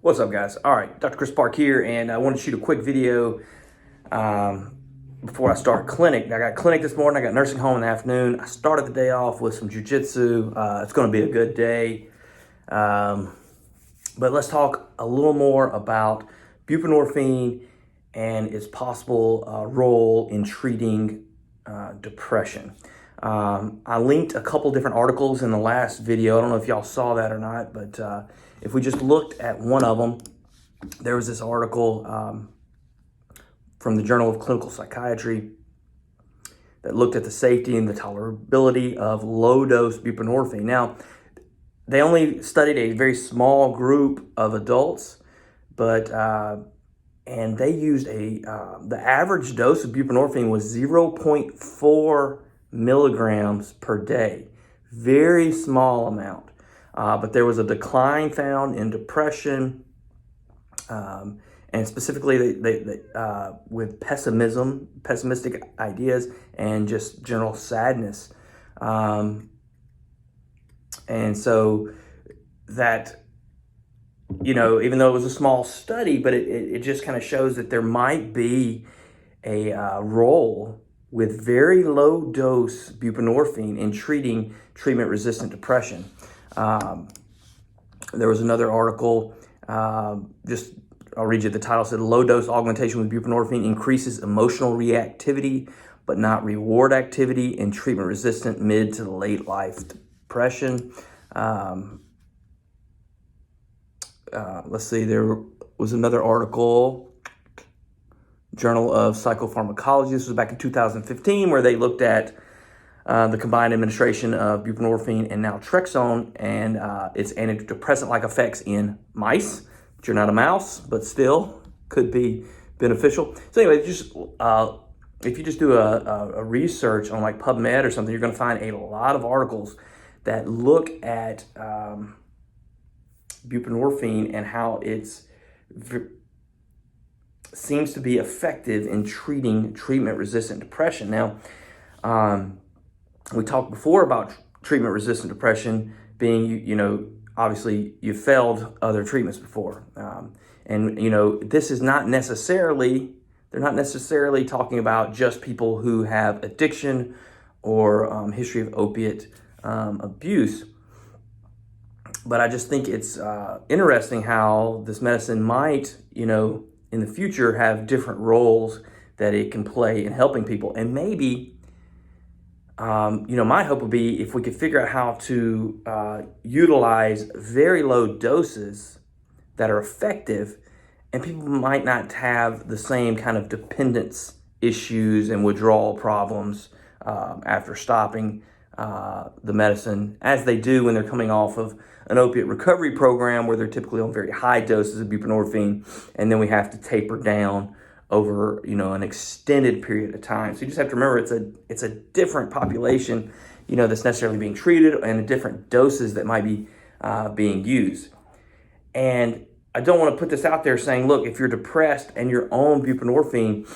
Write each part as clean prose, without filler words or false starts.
What's up, guys? All right, Dr. Chris Park here, and I want to shoot a quick video before I start clinic. I got clinic this morning, I got nursing home in the afternoon. I started the day off with some jiu-jitsu. It's going to be a good day. But let's talk a little more about buprenorphine and its possible role in treating depression. I linked a couple different articles in the last video. I don't know if y'all saw that or not, but if we just looked at one of them, there was this article from the Journal of Clinical Psychiatry that looked at the safety and the tolerability of low-dose buprenorphine. Now, they only studied a very small group of adults, but and they used the average dose of buprenorphine was 0.4 milligrams per day. Very small amount. But there was a decline found in depression, and specifically with pessimistic ideas and just general sadness. And so that, even though it was a small study, but it just kind of shows that there might be a role with very low dose buprenorphine in treating treatment-resistant depression. There was another article, I'll read you the title, said low dose augmentation with buprenorphine increases emotional reactivity, but not reward activity in treatment-resistant mid to late life depression. Let's see, there was another article, Journal of Psychopharmacology. This was back in 2015, where they looked at the combined administration of buprenorphine and naltrexone and its antidepressant-like effects in mice. But you're not a mouse, but still could be beneficial. So anyway, just if you just do a research on like PubMed or something, you're going to find a lot of articles that look at buprenorphine and how it's seems to be effective in treating treatment-resistant depression. Now, we talked before about treatment-resistant depression being, obviously you've failed other treatments before. And this is not necessarily, they're not necessarily talking about just people who have addiction or history of opiate abuse. But I just think it's interesting how this medicine might, in the future have different roles that it can play in helping people. And maybe, my hope would be if we could figure out how to utilize very low doses that are effective, and people might not have the same kind of dependence issues and withdrawal problems after stopping the medicine as they do when they're coming off of an opiate recovery program where they're typically on very high doses of buprenorphine, and then we have to taper down over an extended period of time. So you just have to remember it's a different population that's necessarily being treated, and different doses that might be being used. And I don't want to put this out there saying, look, if you're depressed and you're on buprenorphine,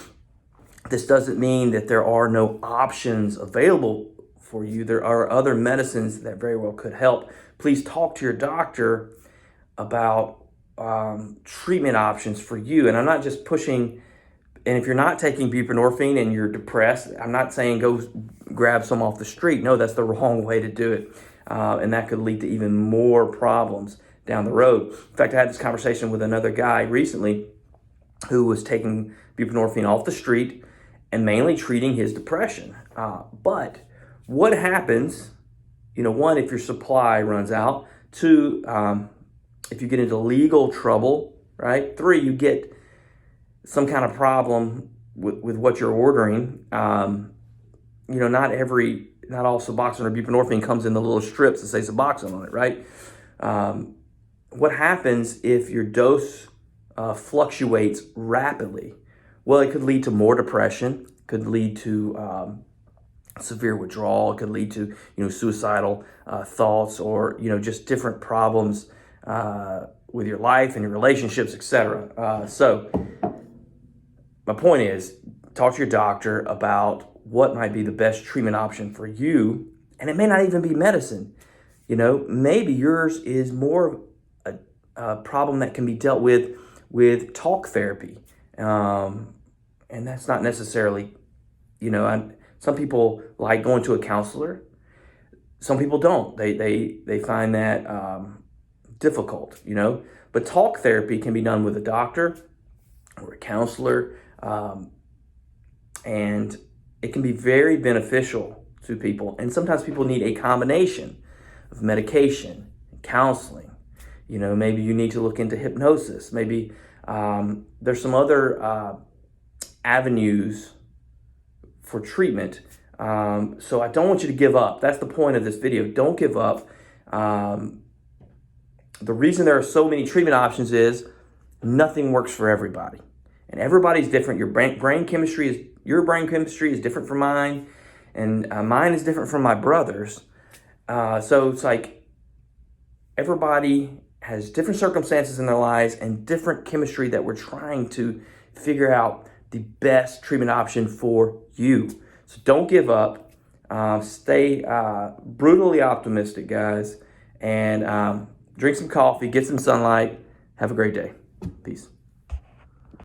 this doesn't mean that there are no options available for you. There are other medicines that very well could help. Please talk to your doctor about treatment options for you. And I'm not just pushing, and if you're not taking buprenorphine and you're depressed, I'm not saying go grab some off the street. No, that's the wrong way to do it. And that could lead to even more problems down the road. In fact, I had this conversation with another guy recently who was taking buprenorphine off the street and mainly treating his depression. But what happens, one, if your supply runs out, two, if you get into legal trouble, right? Three, you get some kind of problem with what you're ordering. Not all Suboxone or buprenorphine comes in the little strips that say Suboxone on it, right? What happens if your dose fluctuates rapidly? Well, it could lead to more depression, could lead to severe withdrawal, it could lead to suicidal thoughts, or just different problems with your life and your relationships, etc. So my point is, talk to your doctor about what might be the best treatment option for you, and it may not even be medicine. Maybe yours is more problem that can be dealt with talk therapy. And that's not necessarily, some people like going to a counselor. Some people don't. They find that difficult, But talk therapy can be done with a doctor or a counselor, and it can be very beneficial to people. And sometimes people need a combination of medication and counseling. Maybe you need to look into hypnosis. Maybe there's some other avenues for treatment. So I don't want you to give up. That's the point of this video. Don't give up. The reason there are so many treatment options is nothing works for everybody. And everybody's different. Your brain chemistry is different from mine. And mine is different from my brother's. So it's like everybody has different circumstances in their lives and different chemistry that we're trying to figure out the best treatment option for you. So don't give up. Stay brutally optimistic, guys. And drink some coffee, get some sunlight. Have a great day. Peace.